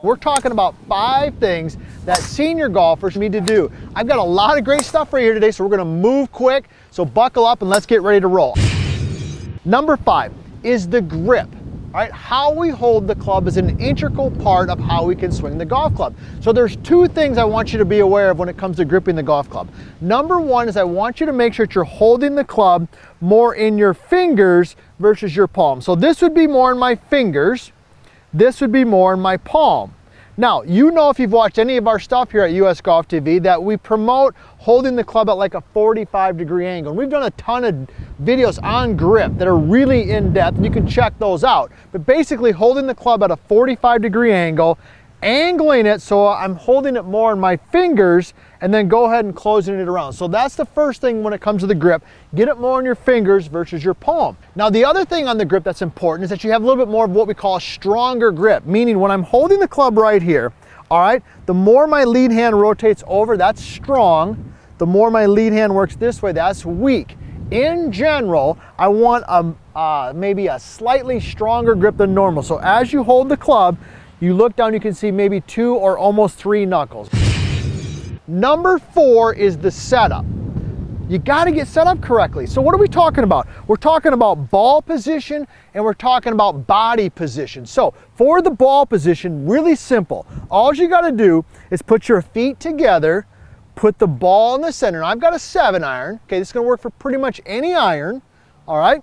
We're talking about 5 things that senior golfers need to do. I've got a lot of great stuff for you here today, so we're gonna move quick. So buckle up and let's get ready to roll. Number 5 is the grip. All right, how we hold the club is an integral part of how we can swing the golf club. So there's 2 things I want you to be aware of when it comes to gripping the golf club. Number 1 is I want you to make sure that you're holding the club more in your fingers versus your palm. So this would be more in my fingers. This would be more in my palm. Now, you know, if you've watched any of our stuff here at US Golf TV, that we promote holding the club at like a 45-degree angle. And we've done a ton of videos on grip that are really in depth, and you can check those out. But basically holding the club at a 45-degree angle, angling it so I'm holding it more in my fingers, and then go ahead and closing it around. So that's the first thing when it comes to the grip. Get it more in your fingers versus your palm. Now the other thing on the grip that's important is that you have a little bit more of what we call a stronger grip, meaning when I'm holding the club right here, all right, the more my lead hand rotates over, that's strong. The more my lead hand works this way, that's weak. In general, I want maybe a slightly stronger grip than normal. So as you hold the club, you look down, you can see maybe 2 or almost 3 knuckles. Number 4 is the setup. You gotta get set up correctly. So what are we talking about? We're talking about ball position and we're talking about body position. So for the ball position, really simple. All you gotta do is put your feet together, put the ball in the center. Now, I've got a 7-iron. Okay, this is gonna work for pretty much any iron, all right?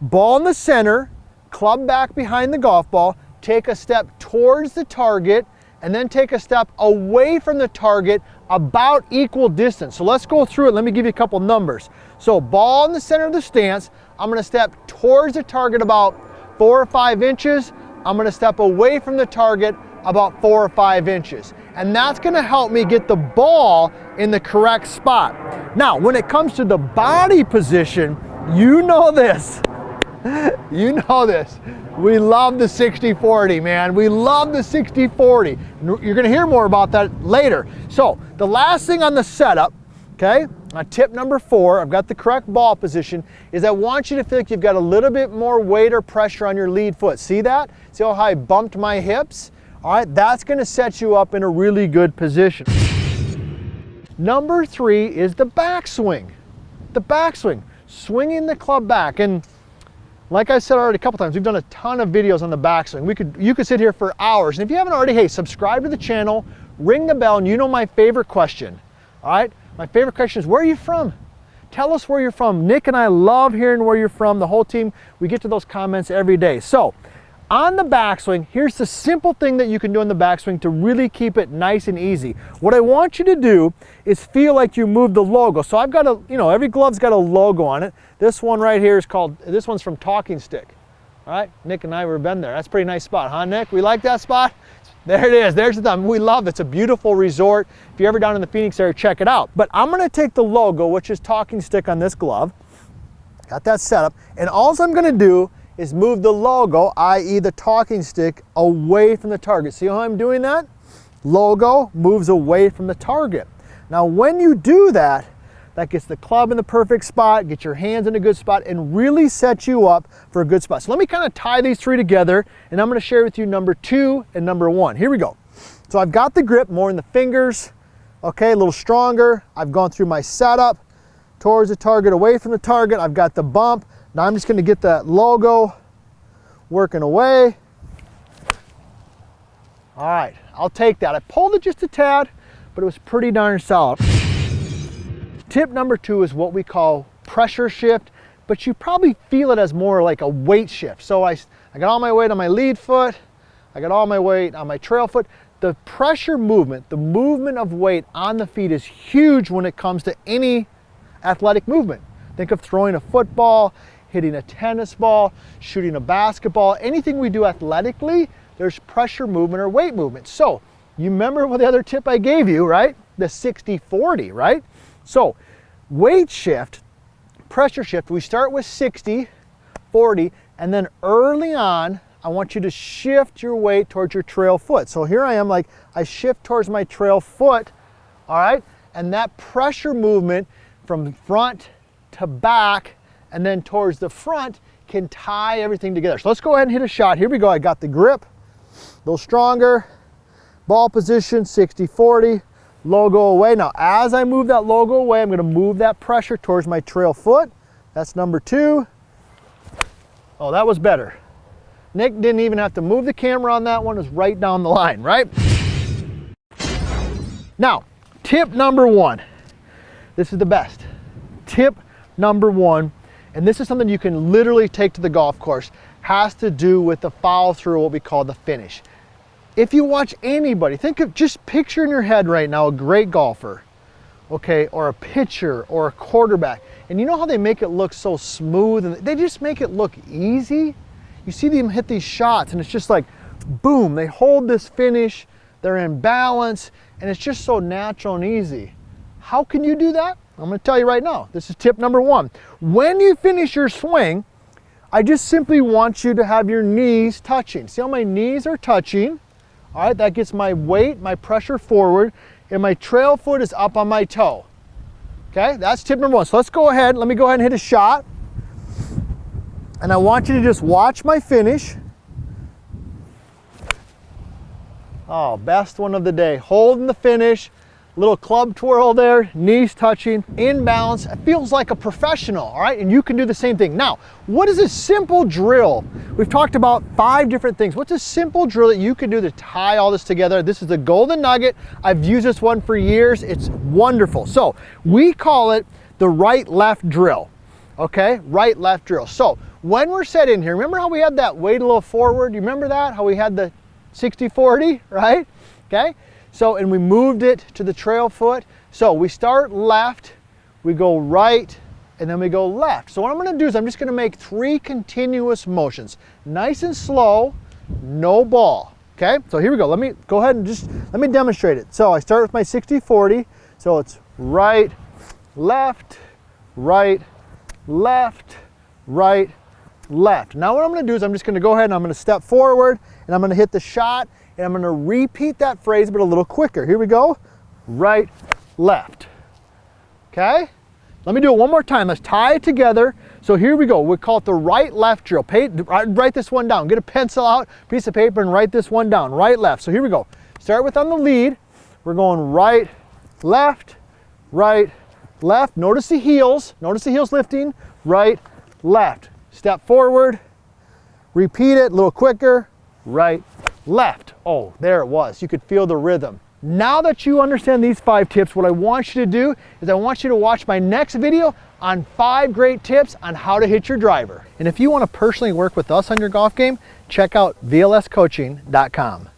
Ball in the center, club back behind the golf ball, take a step towards the target, and then take a step away from the target about equal distance. So let's go through it. Let me give you a couple numbers. So ball in the center of the stance, I'm gonna step towards the target about 4 or 5 inches. I'm gonna step away from the target about 4 or 5 inches. And that's gonna help me get the ball in the correct spot. Now, when it comes to the body position, you know this. You know this. We love the 60-40, man. We love the 60-40. You're gonna hear more about that later. So the last thing on the setup, okay, tip number 4, I've got the correct ball position, is I want you to feel like you've got a little bit more weight or pressure on your lead foot. See that? See how I bumped my hips? All right, that's gonna set you up in a really good position. Number 3 is the backswing. The backswing, swinging the club back. And like I said already a couple times, we've done a ton of videos on the backswing. You could sit here for hours. And if you haven't already, hey, subscribe to the channel, ring the bell, and you know my favorite question, all right? My favorite question is, where are you from? Tell us where you're from. Nick and I love hearing where you're from. The whole team, we get to those comments every day. So on the backswing, here's the simple thing that you can do on the backswing to really keep it nice and easy. What I want you to do is feel like you move the logo. So I've got a, you know, every glove's got a logo on it. This one right here is called, this one's from Talking Stick. All right, Nick and I have been there. That's a pretty nice spot, huh, Nick? We like that spot? There it is, there's the thumb. We love it. It's a beautiful resort. If you're ever down in the Phoenix area, check it out. But I'm gonna take the logo, which is Talking Stick on this glove. Got that set up. And all I'm gonna do is move the logo, i.e. the talking stick, away from the target. See how I'm doing that? Logo moves away from the target. Now when you do that, that gets the club in the perfect spot, get your hands in a good spot, and really set you up for a good spot. So let me kind of tie these 3 together, and I'm gonna share with you number 2 and number 1. Here we go. So I've got the grip more in the fingers, okay, a little stronger. I've gone through my setup, towards the target, away from the target. I've got the bump. Now I'm just gonna get that logo working away. All right, I'll take that. I pulled it just a tad, but it was pretty darn solid. Tip number 2 is what we call pressure shift, but you probably feel it as more like a weight shift. So I got all my weight on my lead foot, I got all my weight on my trail foot. The pressure movement, the movement of weight on the feet is huge when it comes to any athletic movement. Think of throwing a football, hitting a tennis ball, shooting a basketball, anything we do athletically, there's pressure movement or weight movement. So you remember what the other tip I gave you, right? The 60-40, right? So weight shift, pressure shift, we start with 60, 40, and then early on, I want you to shift your weight towards your trail foot. So here I am, like I shift towards my trail foot, all right? And that pressure movement from front to back and then towards the front can tie everything together. So let's go ahead and hit a shot. Here we go. I got the grip, a little stronger. Ball position, 60-40, logo away. Now, as I move that logo away, I'm gonna move that pressure towards my trail foot. That's number 2. Oh, that was better. Nick didn't even have to move the camera on that one. It was right down the line, right? Now, tip number 1. This is the best. Tip number 1, and this is something you can literally take to the golf course, has to do with the follow through, what we call the finish. If you watch anybody, just picture in your head right now a great golfer, okay, or a pitcher or a quarterback, and you know how they make it look so smooth and they just make it look easy? You see them hit these shots and it's just like, boom, they hold this finish, they're in balance, and it's just so natural and easy. How can you do that? I'm gonna tell you right now. This is tip number 1. When you finish your swing, I just simply want you to have your knees touching. See how my knees are touching? All right, that gets my weight, my pressure forward, and my trail foot is up on my toe. Okay, that's tip number 1. So let's go ahead, let me go ahead and hit a shot. And I want you to just watch my finish. Oh, best one of the day. Holding the finish, little club twirl there, knees touching, in balance. It feels like a professional, all right? And you can do the same thing. Now, what is a simple drill? We've talked about 5 different things. What's a simple drill that you can do to tie all this together? This is the golden nugget. I've used this one for years. It's wonderful. So we call it the right-left drill, okay? Right-left drill. So when we're set in here, remember how we had that weight a little forward? You remember that? How we had the 60-40, right? Okay? So, and we moved it to the trail foot. So we start left, we go right, and then we go left. So what I'm gonna do is I'm just gonna make 3 continuous motions. Nice and slow, no ball, okay? So here we go. Let me go ahead and let me demonstrate it. So I start with my 60-40. So it's right, left, right, left, right, left. Now what I'm gonna do is I'm just gonna go ahead and I'm gonna step forward and I'm gonna hit the shot, and I'm gonna repeat that phrase, but a little quicker. Here we go, right, left, okay? Let me do it one more time. Let's tie it together. So here we go. We call it the right-left drill. Write this one down. Get a pencil out, piece of paper, and write this one down, right, left. So here we go. Start with on the lead. We're going right, left, right, left. Notice the heels lifting, right, left. Step forward, repeat it a little quicker, right, left. Oh, there it was. You could feel the rhythm. Now that you understand these 5 tips, what I want you to do is I want you to watch my next video on 5 great tips on how to hit your driver. And if you want to personally work with us on your golf game, check out VLScoaching.com.